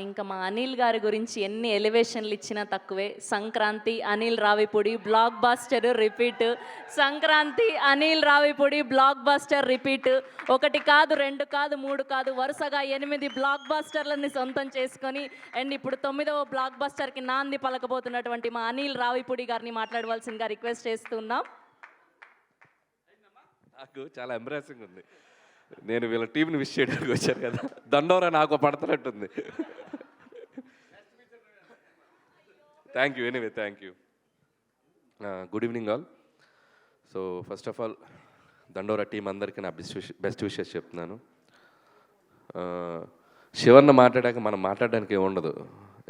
ఇంకా మా అనిల్ గారి గురించి ఎన్ని ఎలివేషన్లు ఇచ్చినా తక్కువే. Sankranti Anil Ravipudi blockbuster repeat. Sankranti Anil Ravipudi blockbuster repeat. 1 కాదు 2 కాదు 3 కాదు వరుసగా 8 బ్లాక్ బాస్టర్లని సొంతం చేసుకొని అండ్ ఇప్పుడు 9వ బ్లాక్ బాస్టర్కి నాంది పలకబోతున్నటువంటి మా అనిల్ రావిపూడి గారిని మాట్లాడవలసిందిగా రిక్వెస్ట్ చేస్తున్నాం. నాకు చాలా ఎంబ్రాసింగ్ ఉంది. నేను వీళ్ళ టీంని విష్ చేయడానికి వచ్చాను కదా, దండోరా నాకు పడుతున్నట్టుంది. Thank you, anyway thank you. Good evening all. So first of all Dandora team అందరికీ నా బెస్ట్ విషెస్ చెప్తున్నాను. శివన్న మాట్లాడాక మనం మాట్లాడడానికి ఏమి ఉండదు,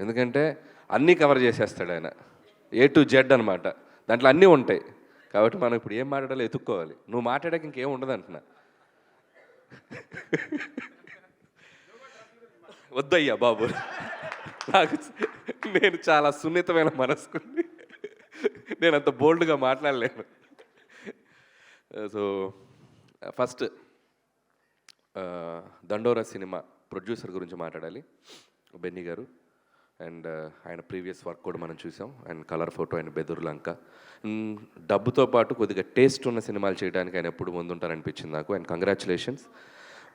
ఎందుకంటే అన్నీ కవర్ చేసేస్తాడు ఆయన, A to Z అనమాట. దాంట్లో అన్నీ ఉంటాయి కాబట్టి మనం ఇప్పుడు ఏం మాట్లాడాలో ఎత్తుక్కోవాలి. నువ్వు మాట్లాడాక ఇంకేం ఉండదు అంటున్నా. వద్దయ్యా బాబు, నాకు నేను చాలా సున్నితమైన మనసుకుని నేను అంత బోల్డ్గా మాట్లాడలేను. సో ఫస్ట్ దండోరా సినిమా ప్రొడ్యూసర్ గురించి మాట్లాడాలి, బెన్నీ గారు. అండ్ ఆయన ప్రీవియస్ వర్క్ కూడా మనం చూసాం. అండ్ కలర్ ఫోటో అండ్ బెదురు లంక. డబ్బుతో పాటు కొద్దిగా టేస్ట్ ఉన్న సినిమాలు చేయడానికి ఆయన ఎప్పుడు ముందుంటారనిపించింది నాకు. And congratulations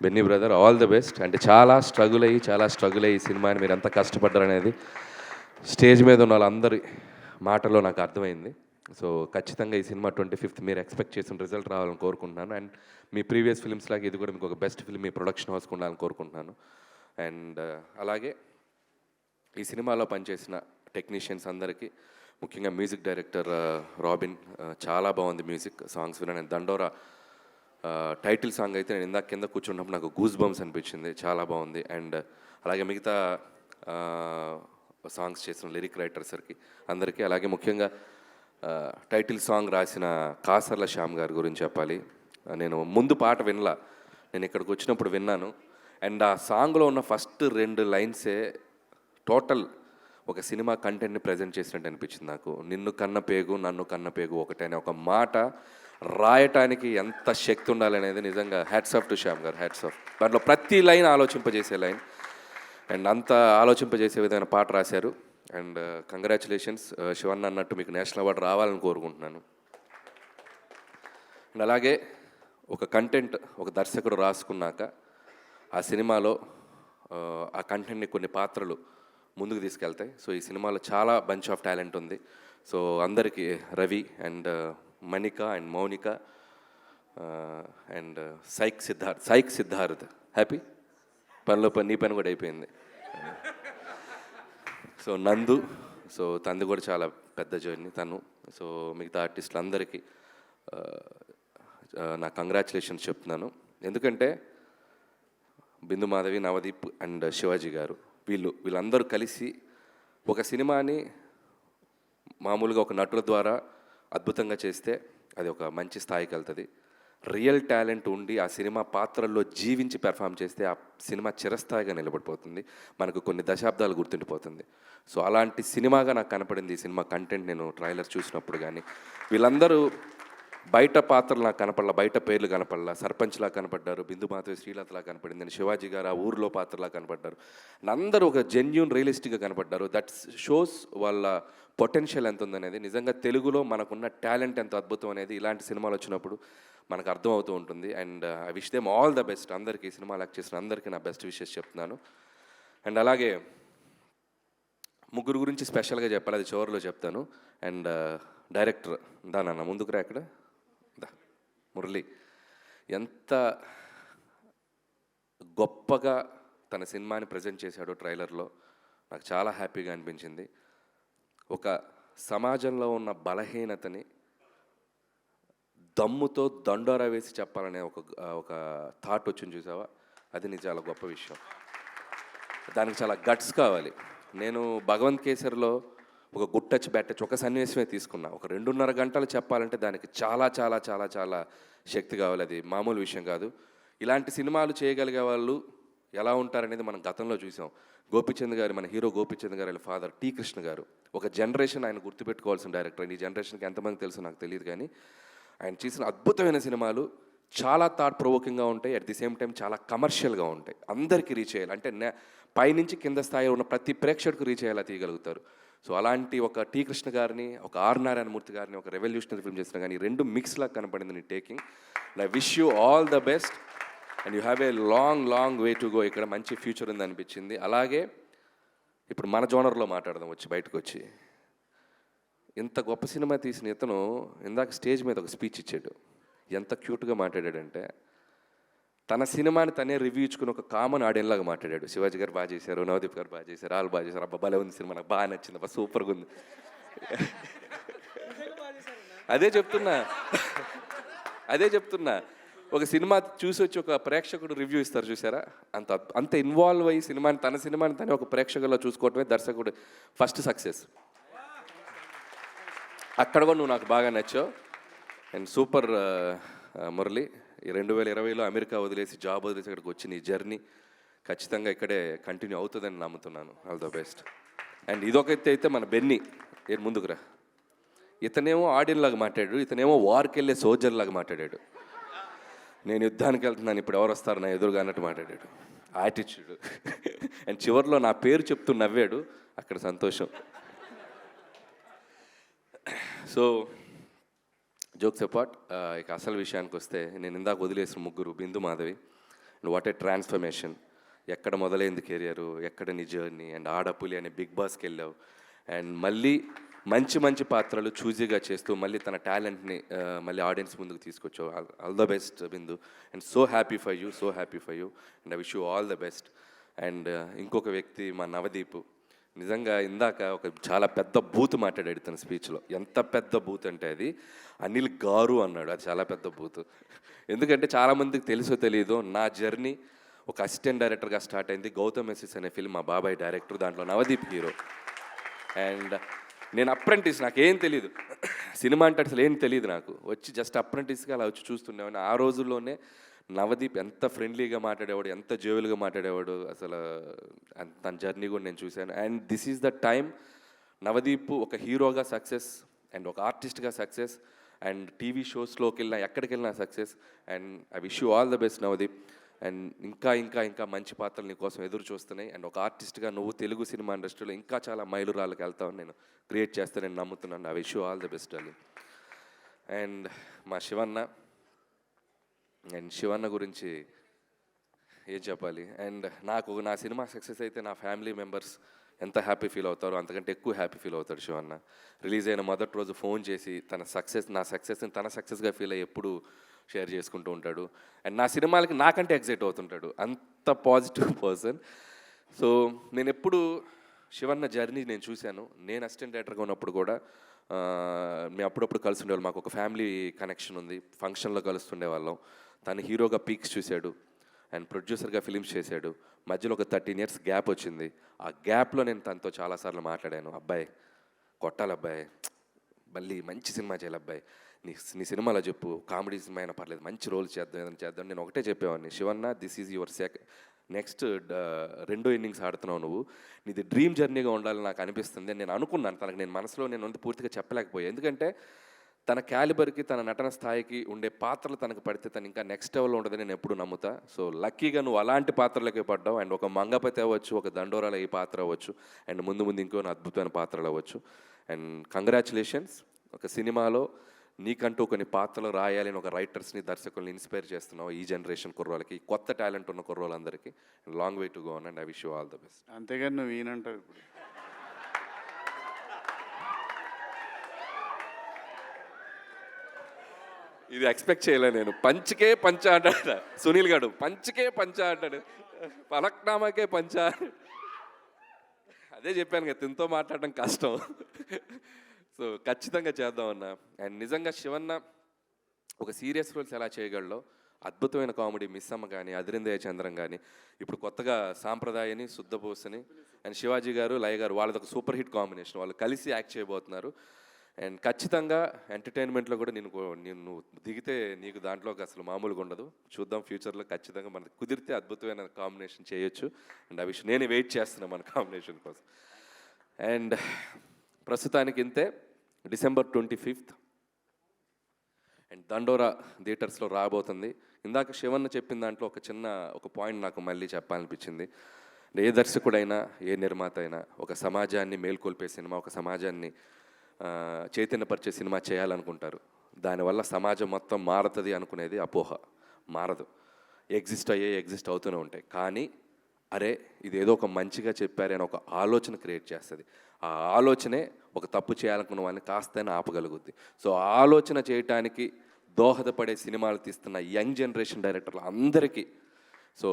Benny brother, all the best. అంటే చాలా స్ట్రగుల్ అయ్యి ఈ సినిమాని మీరు ఎంత కష్టపడ్డారనేది స్టేజ్ మీద ఉన్న వాళ్ళందరి మాటలో నాకు అర్థమైంది. సో ఖచ్చితంగా ఈ సినిమా 25th మీరు ఎక్స్పెక్ట్ చేసిన రిజల్ట్ రావాలని కోరుకుంటున్నాను. అండ్ మీ ప్రీవియస్ ఫిల్మ్స్ లాగా ఇది కూడా మీకు ఒక బెస్ట్ ఫిల్మ్ మీ ప్రొడక్షన్ హౌస్కి ఉండాలని కోరుకుంటున్నాను. అండ్ అలాగే ఈ సినిమాలో పనిచేసిన టెక్నీషియన్స్ అందరికీ, ముఖ్యంగా మ్యూజిక్ డైరెక్టర్ రాబిన్, చాలా బాగుంది మ్యూజిక్. సాంగ్స్ విన్నాను. దండోరా టైటిల్ సాంగ్ అయితే నేను ఇందాక కింద కూర్చున్నప్పుడు నాకు గూస్ బంప్స్ అనిపించింది, చాలా బాగుంది. అండ్ అలాగే మిగతా సాంగ్స్ చేసిన లిరిక్ రైటర్స్కి అందరికీ, అలాగే ముఖ్యంగా టైటిల్ సాంగ్ రాసిన కాసర్ల శ్యామ్ గారి గురించి చెప్పాలి. నేను ముందు పాట వినలా, నేను ఇక్కడికి వచ్చినప్పుడు విన్నాను. అండ్ ఆ సాంగ్లో ఉన్న ఫస్ట్ 2 లైన్సే టోటల్ ఒక సినిమా కంటెంట్ని ప్రజెంట్ చేసినట్టు అనిపించింది నాకు. నిన్ను కన్న పేగు నన్ను కన్న పేగు ఒకటే అనే ఒక మాట రాయటానికి ఎంత శక్తి ఉండాలనేది నిజంగా హ్యాట్స్ ఆఫ్ టు శ్యామ్ గారు, హ్యాట్స్ ఆఫ్. దాంట్లో ప్రతి లైన్ ఆలోచింపజేసే లైన్, అండ్ అంత ఆలోచింపజేసే విధమైన పాట రాశారు. అండ్ కంగ్రాచులేషన్స్ శివన్న, అన్నట్టు మీకు నేషనల్ అవార్డు రావాలని కోరుకుంటున్నాను. అండ్ అలాగే ఒక కంటెంట్ ఒక దర్శకుడు రాసుకున్నాక ఆ సినిమాలో ఆ కంటెంట్ని కొన్ని పాత్రలు ముందుకు తీసుకెళ్తాయి. సో ఈ సినిమాలో చాలా బంచ్ ఆఫ్ టాలెంట్ ఉంది. సో అందరికీ Ravi and Manika and Mounika and psych Siddharth happy పనిలో నీ పని కూడా అయిపోయింది. సో నందు, సో తనది కూడా చాలా పెద్ద జర్నీ తను. సో మిగతా ఆర్టిస్టులు అందరికీ నా కంగ్రాచులేషన్స్ చెప్తున్నాను. ఎందుకంటే బిందు మాధవి, నవదీప్ అండ్ శివాజీ గారు వీళ్ళందరూ కలిసి ఒక సినిమాని మామూలుగా ఒక నటుల ద్వారా అద్భుతంగా చేస్తే అది ఒక మంచి స్థాయికి వెళ్తుంది. రియల్ టాలెంట్ ఉండి ఆ సినిమా పాత్రల్లో జీవించి పెర్ఫామ్ చేస్తే ఆ సినిమా చిరస్థాయిగా నిలబడిపోతుంది, మనకు కొన్ని దశాబ్దాలు గుర్తుండిపోతుంది. సో అలాంటి సినిమాగా నాకు కనపడింది ఈ సినిమా కంటెంట్. నేను ట్రైలర్ చూసినప్పుడు కానీ వీళ్ళందరూ బయట పాత్రలు నాకు కనపడలా, బయట పేర్లు కనపడలా. సర్పంచ్లా కనపడ్డారు, బిందు మాధవి శ్రీలతలా కనపడింది, అని శివాజీ గారు ఆ ఊర్లో పాత్రలా కనపడ్డారు. అందరూ ఒక జెన్యూన్ రియలిస్టిక్గా కనపడ్డారు. దట్ షోస్ వాళ్ళ పొటెన్షియల్ ఎంత ఉందనేది. నిజంగా తెలుగులో మనకున్న టాలెంట్ ఎంత అద్భుతం అనేది ఇలాంటి సినిమాలు వచ్చినప్పుడు మనకు అర్థమవుతూ ఉంటుంది. And I wish them all the best. అందరికీ ఈ సినిమాలు యాక్ట్ చేసిన అందరికీ నా బెస్ట్ విషెస్ చెప్తున్నాను. అండ్ అలాగే ముగ్గురు గురించి స్పెషల్గా చెప్పాలి, అది చివరిలో చెప్తాను. అండ్ డైరెక్టర్ నాన్న ముందుకు రా, ఇక్కడ మురళి ఎంత గొప్పగా తన సినిమాని ప్రజెంట్ చేశాడో ట్రైలర్లో, నాకు చాలా హ్యాపీగా అనిపించింది. ఒక సమాజంలో ఉన్న బలహీనతని దమ్ముతో దండోరా వేసి చెప్పాలనే ఒక థాట్ వచ్చింది చూసావా, అది నీకు చాలా గొప్ప విషయం. దానికి చాలా గట్స్ కావాలి. నేను భగవంత్ కేసరిలో ఒక గుడ్ టచ్ బ్యాడ్ టచ్ ఒక సన్నివేశమే తీసుకున్నా. ఒక 2.5 గంటలు చెప్పాలంటే దానికి చాలా చాలా చాలా చాలా శక్తి కావాలి, అది మామూలు విషయం కాదు. ఇలాంటి సినిమాలు చేయగలిగే వాళ్ళు ఎలా ఉంటారనేది మనం గతంలో చూసాం. గోపిచంద్ గారు, మన హీరో గోపిచంద్ గారు వాళ్ళ ఫాదర్ టి కృష్ణ గారు, ఒక జనరేషన్ ఆయన గుర్తుపెట్టుకోవాల్సిన డైరెక్టర్. ఈ జనరేషన్కి ఎంతమంది తెలుసు నాకు తెలియదు, కానీ ఆయన చేసిన అద్భుతమైన సినిమాలు చాలా థాట్ ప్రొవోకింగ్గా ఉంటాయి, అట్ ది సేమ్ టైం చాలా కమర్షియల్గా ఉంటాయి, అందరికీ రీచ్ చేయాలి. అంటే పైనుంచి కింద స్థాయిలో ఉన్న ప్రతి ప్రేక్షకుడికి రీచ్ అయ్యేలా తీయగలుగుతారు. సో అలాంటి ఒక టీ కృష్ణ గారిని, ఒక ఆర్ నారాయణమూర్తి గారిని ఒక రెవల్యూషనరీ ఫిల్మ్ చేసిన కానీ రెండు మిక్స్లా కనపడింది నీ taking. And I wish you all the best and you have a long way to go. ఇక్కడ మంచి ఫ్యూచర్ ఉంది అనిపించింది. అలాగే ఇప్పుడు మన జోనర్లో మాట్లాడదాం బయటకు వచ్చి. ఇంత గొప్ప సినిమా తీసిన ఇతను ఇందాక స్టేజ్ మీద ఒక స్పీచ్ ఇచ్చాడు. ఎంత క్యూట్గా మాట్లాడాడంటే తన సినిమాని తనే రివ్యూ ఇచ్చుకుని ఒక కామన్ ఆడియన్లాగా మాట్లాడాడు. శివాజీ గారు బాగా చేశారు, నవదీప్ గారు బాగా చేశారు, వాళ్ళు బాగా చేశారు, అబ్బా భలే ఉంది సినిమా, నాకు బాగా నచ్చింది, అబ్బా సూపర్గా ఉంది. అదే చెప్తున్నా ఒక సినిమా చూసి వచ్చి ఒక ప్రేక్షకుడు రివ్యూ ఇస్తారు చూసారా, అంత ఇన్వాల్వ్ అయ్యి తన సినిమాని తనే ఒక ప్రేక్షకుల్లో చూసుకోవటమే దర్శకుడు ఫస్ట్ సక్సెస్. అక్కడ కూడా నువ్వు నాకు బాగా నచ్చావు. అండ్ సూపర్ మురళి, ఈ 2020లో అమెరికా వదిలేసి జాబ్ వదిలేసి ఇక్కడికి వచ్చి నీ జర్నీ ఖచ్చితంగా ఇక్కడే కంటిన్యూ అవుతుందని నమ్ముతున్నాను. All the best. అండ్ ఇదొకైతే అయితే మన బెన్నీ ముందుకు రా. ఇతనేమో ఆడియన్ లాగా మాట్లాడాడు, ఇతనేమో వార్కి వెళ్ళే సోల్జర్ లాగా మాట్లాడాడు. నేను యుద్ధానికి వెళ్తున్నాను, ఇప్పుడు ఎవరు వస్తారు నా ఎదురుగా అన్నట్టు మాట్లాడాడు. యాటిట్యూడ్. అండ్ చివరిలో నా పేరు చెప్తూ నవ్వాడు, అక్కడ సంతోషం. సో జోక్స్ అపార్ట్, ఇక అసలు విషయానికి వస్తే నేను ఇందాక వదిలేసిన ముగ్గురు, Bindu Madhavi and what a transformation. ఎక్కడ మొదలైంది కెరియరు, ఎక్కడ నీ జర్నీ. అండ్ ఆడపులి అనే బిగ్ బాస్కి వెళ్ళావు అండ్ మళ్ళీ మంచి పాత్రలు చూజీగా చేస్తూ మళ్ళీ తన టాలెంట్ని మళ్ళీ ఆడియన్స్ ముందుకు తీసుకొచ్చావు. All the best Bindu. And so happy for you and I wish you all the best. And ఇంకొక వ్యక్తి మా నవదీప్, నిజంగా ఇందాక ఒక చాలా పెద్ద బూత్ మాట్లాడాడు తన స్పీచ్లో. ఎంత పెద్ద బూత్ అంటే అది అనిల్ గారు అన్నాడు. అది చాలా పెద్ద బూత్. ఎందుకంటే చాలామందికి తెలుసో తెలియదో నా జర్నీ ఒక అసిస్టెంట్ డైరెక్టర్గా స్టార్ట్ అయింది. గౌతమ్ ఎస్ఎస్ అనే ఫిల్మ్ మా బాబాయ్ డైరెక్టర్, దాంట్లో నవదీప్ హీరో. అండ్ నేను అప్రెంటిస్, నాకేం తెలియదు సినిమా అంటే అసలు ఏం తెలియదు నాకు. వచ్చి జస్ట్ అప్రెంటిస్గా అలా వచ్చి చూస్తుండేవాడిని. ఆ రోజుల్లోనే నవదీప్ ఎంత ఫ్రెండ్లీగా మాట్లాడేవాడు, ఎంత జోవెల్గా మాట్లాడేవాడు, అసలు తన జర్నీ కూడా నేను చూశాను. And this is the time Navdeep ఒక హీరోగా సక్సెస్ అండ్ ఒక ఆర్టిస్ట్గా సక్సెస్ అండ్ టీవీ షోస్లోకి వెళ్ళినా ఎక్కడికి వెళ్ళినా success. And I wish you all the best Navdeep. And ఇంకా మంచి పాత్రలు నీ కోసం ఎదురు చూస్తున్నాయి. అండ్ ఒక ఆర్టిస్ట్గా నువ్వు తెలుగు సినిమా ఇండస్ట్రీలో ఇంకా చాలా మైలురాళ్ళకి వెళ్తావని నేను క్రియేట్ చేస్తానని నమ్ముతున్నాను. I wish you all the best అని. అండ్ మా శివన్న గురించి ఏం చెప్పాలి. అండ్ నా సినిమా సక్సెస్ అయితే నా ఫ్యామిలీ మెంబర్స్ ఎంత హ్యాపీ ఫీల్ అవుతారో అంతకంటే ఎక్కువ హ్యాపీ ఫీల్ అవుతాడు శివన్న. రిలీజ్ అయిన మొదటి రోజు ఫోన్ చేసి నా సక్సెస్ని తన సక్సెస్గా ఫీల్ అయ్యి ఎప్పుడు షేర్ చేసుకుంటూ ఉంటాడు. అండ్ నా సినిమాలకి నాకంటే ఎగ్జైట్ అవుతుంటాడు. అంత పాజిటివ్ పర్సన్. సో నేను ఎప్పుడు శివన్న జర్నీ నేను చూశాను. నేను అసిస్టెంట్ డైరెక్టర్గా ఉన్నప్పుడు కూడా మేము అప్పుడప్పుడు కలిసి ఉండేవాళ్ళం. మాకు ఒక ఫ్యామిలీ కనెక్షన్ ఉంది. ఫంక్షన్లో కలుస్తుండే వాళ్ళం. తను హీరోగా పీక్స్ చూశాడు అండ్ ప్రొడ్యూసర్గా ఫిలిమ్స్ చేశాడు. మధ్యలో ఒక 13 years గ్యాప్ వచ్చింది. ఆ గ్యాప్లో నేను తనతో చాలాసార్లు మాట్లాడాను. అబ్బాయి కొట్టాలి, అబ్బాయి మళ్ళీ మంచి సినిమా చేయాలి, అబ్బాయి నీ సినిమాలో చెప్పు, కామెడీ సినిమా అయినా పర్లేదు, మంచి రోల్ చేద్దాం, ఏదైనా చేద్దాం. నేను ఒకటే చెప్పేవాడిని, Shivanna this is your next 2 innings ఆడుతున్నావు నువ్వు, నీది డ్రీమ్ జర్నీగా ఉండాలని నాకు అనిపిస్తుంది. నేను అనుకున్నాను తనకు, నేను మనసులో నేను పూర్తిగా చెప్పలేకపోయాను. ఎందుకంటే తన క్యాలిబర్కి తన నటన స్థాయికి ఉండే పాత్రలు తనకు పడితే తను ఇంకా నెక్స్ట్ లెవెల్లో ఉండదని నేను ఎప్పుడు నమ్ముతా. సో లక్కీగా నువ్వు అలాంటి పాత్రలకే పడ్డావు. అండ్ ఒక మంగపతి అవ్వచ్చు, ఒక దండోరాల ఈ పాత్ర అవ్వచ్చు, అండ్ ముందు ఇంకో అద్భుతమైన పాత్రలు అవ్వచ్చు. And congratulations. ఒక సినిమాలో నీకంటూ కొన్ని పాత్రలు రాయాలని ఒక రైటర్స్ని, దర్శకుల్ని ఇన్స్పైర్ చేస్తున్నావు ఈ జనరేషన్ కుర్రోళ్ళకి, కొత్త టాలెంట్ ఉన్న కుర్రోళ్ళందరికీ. Long way to go and I wish you all the best. అంతేగాని నువ్వు ఈయనంటావు ఇప్పుడు. ఇది ఎక్స్పెక్ట్ చేయలే నేను. పంచ్కే పంచ అంటాడు సునీల్ గారు, పంచ్కే పంచ అంటాడు, పలక్నామాకే పంచ. అదే చెప్పాను కదా, తినతో మాట్లాడడం కష్టం. సో ఖచ్చితంగా చేద్దామన్నా. అండ్ నిజంగా శివన్న ఒక సీరియస్ రోల్స్ ఎలా చేయగలడో, అద్భుతమైన కామెడీ మిస్సమ్మ కానీ, అదిరిందయ చంద్రం కానీ, ఇప్పుడు కొత్తగా సాంప్రదాయని, శుద్ధపోసని అండ్ శివాజీ గారు, లయ గారు, వాళ్ళది ఒక సూపర్ హిట్ కాంబినేషన్. వాళ్ళు కలిసి యాక్ట్ చేయబోతున్నారు. అండ్ ఖచ్చితంగా ఎంటర్టైన్మెంట్లో కూడా నిన్ను దిగితే నీకు దాంట్లోకి అసలు మామూలుగా ఉండదు. చూద్దాం ఫ్యూచర్లో ఖచ్చితంగా మనకు కుదిరితే అద్భుతమైన కాంబినేషన్ చేయొచ్చు. అండ్ ఆ విషయం నేను వెయిట్ చేస్తున్నాను మన కాంబినేషన్ కోసం. అండ్ ప్రస్తుతానికి ఇంతే. December 25th అండ్ దండోరా థియేటర్స్లో రాబోతుంది. ఇందాక శివన్న చెప్పిన దాంట్లో ఒక పాయింట్ నాకు మళ్ళీ చెప్పాలనిపించింది. ఏ దర్శకుడైనా ఏ నిర్మాత అయినా ఒక సమాజాన్ని మేల్కొల్పే సినిమా, ఒక సమాజాన్ని చైతన్యపరిచే సినిమా చేయాలనుకుంటారు. దానివల్ల సమాజం మొత్తం మారుతుంది అనుకునేది అపోహ. మారదు. ఎగ్జిస్ట్ అవుతూనే ఉంటాయి. కానీ అరే ఇదేదో ఒక మంచిగా చెప్పారే అని ఒక ఆలోచన క్రియేట్ చేస్తుంది. ఆ ఆలోచనే ఒక తప్పు చేయాలనుకున్న వాళ్ళని కాస్తైనా ఆపగలుగుద్ది. సో ఆలోచన చేయటానికి దోహదపడే సినిమాలు తీస్తున్న యంగ్ జనరేషన్ డైరెక్టర్లు అందరికీ సో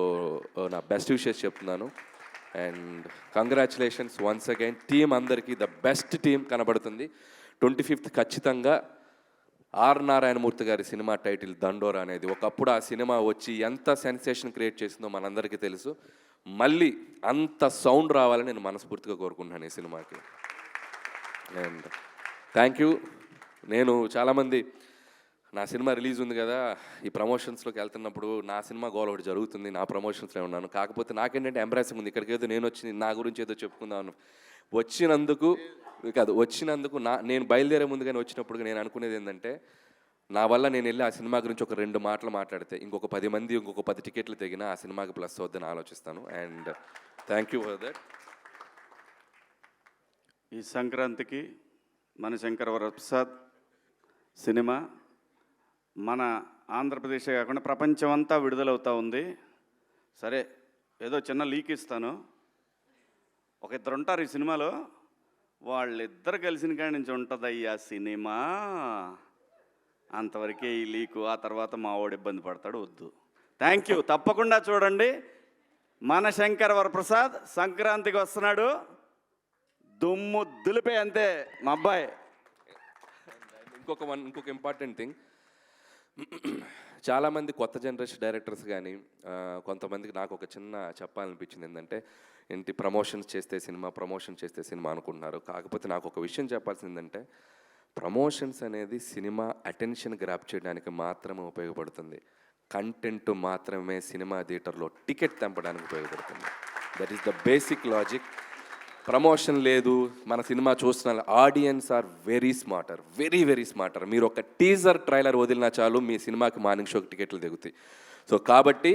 నా బెస్ట్ విషెస్ చెప్తున్నాను. And congratulations once again. Team అందరికీ ద బెస్ట్ టీం కనబడుతుంది. 25th ఖచ్చితంగా ఆర్ నారాయణమూర్తి గారి సినిమా టైటిల్ దండోరా అనేది ఒకప్పుడు ఆ సినిమా వచ్చి ఎంత సెన్సేషన్ క్రియేట్ చేసిందో మనందరికీ తెలుసు. మళ్ళీ అంత సౌండ్ రావాలని నేను మనస్ఫూర్తిగా కోరుకుంటున్నాను ఈ సినిమాకి. And thank you. నేను చాలామంది నా సినిమా రిలీజ్ ఉంది కదా, ఈ ప్రమోషన్స్లోకి వెళ్తున్నప్పుడు నా సినిమా గోల్ ఒకటి జరుగుతుంది, నా ప్రమోషన్స్లో ఉన్నాను. కాకపోతే నాకేంటంటే ఎంబ్రాసింగ్ ఉంది, ఇక్కడికి ఏదో నేను వచ్చి నా గురించి ఏదో చెప్పుకుందాను. వచ్చినందుకు నేను బయలుదేరే ముందుగానే వచ్చినప్పుడు నేను అనుకునేది ఏంటంటే, నా వల్ల నేను వెళ్ళి ఆ సినిమా గురించి ఒక 2 మాటలు మాట్లాడితే ఇంకొక 10 మంది ఇంకొక 10 టికెట్లు తెగినా ఆ సినిమాకి ప్లస్ అవుద్దని ఆలోచిస్తాను. And thank you for that. ఈ సంక్రాంతికి మన శంకర వరప్రసాద్ సినిమా మన ఆంధ్రప్రదేశే కాకుండా ప్రపంచం అంతా విడుదలవుతూ ఉంది. సరే, ఏదో చిన్న లీక్ ఇస్తాను. ఒక 2 ఉంటారు ఈ సినిమాలో, వాళ్ళిద్దరు కలిసిన కాడి నుంచి ఉంటుందయ్యా సినిమా. అంతవరకే ఈ లీకు. ఆ తర్వాత మా వాడు ఇబ్బంది పడతాడు, వద్దు. Thank you. తప్పకుండా చూడండి. మన శంకర వరప్రసాద్ సంక్రాంతికి వస్తున్నాడు, దుమ్ము దులిపే అంతే మా అబ్బాయి. ఇంకొక ఇంపార్టెంట్ థింగ్, చాలామంది కొత్త జనరేషన్ డైరెక్టర్స్ కానీ కొంతమందికి నాకు ఒక చిన్న చెప్పాలనిపించింది ఏంటంటే, ఏంటి ప్రమోషన్ చేస్తే సినిమా అనుకుంటున్నారు. కాకపోతే నాకు ఒక విషయం చెప్పాల్సింది ఏంటంటే, ప్రమోషన్స్ అనేది సినిమా అటెన్షన్ గ్రాప్ చేయడానికి మాత్రమే ఉపయోగపడుతుంది. కంటెంట్ మాత్రమే సినిమా థియేటర్లో టికెట్ తెంపడానికి ఉపయోగపడుతుంది. That is the basic logic. Promotion లేదు, మన సినిమా చూస్తున్న ఆడియన్స్ ఆర్ వెరీ స్మార్టర్. మీరు ఒక టీజర్ ట్రైలర్ వదిలినా చాలు మీ సినిమాకి మార్నింగ్ షోకి టికెట్లు దిగుతాయి. సో కాబట్టి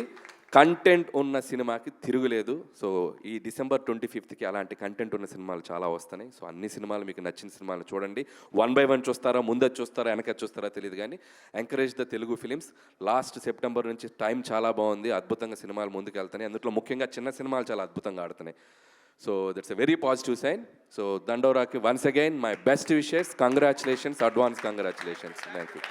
కంటెంట్ ఉన్న సినిమాకి తిరుగులేదు. సో ఈ December 25th అలాంటి కంటెంట్ ఉన్న సినిమాలు చాలా వస్తున్నాయి. సో అన్ని సినిమాలు మీకు నచ్చిన సినిమాలు చూడండి. 1 by 1 చూస్తారా, ముందది చూస్తారా, వెనక చూస్తారా తెలియదు, కానీ encourage the Telugu films. Last September నుంచి టైం చాలా బాగుంది, అద్భుతంగా సినిమాలు ముందుకు వెళ్తున్నాయి. అందులో ముఖ్యంగా చిన్న సినిమాలు చాలా అద్భుతంగా ఆడుతున్నాయి. So that's a very positive sign. So Dandoraki, once again, my best wishes, congratulations, advance congratulations. Thank you.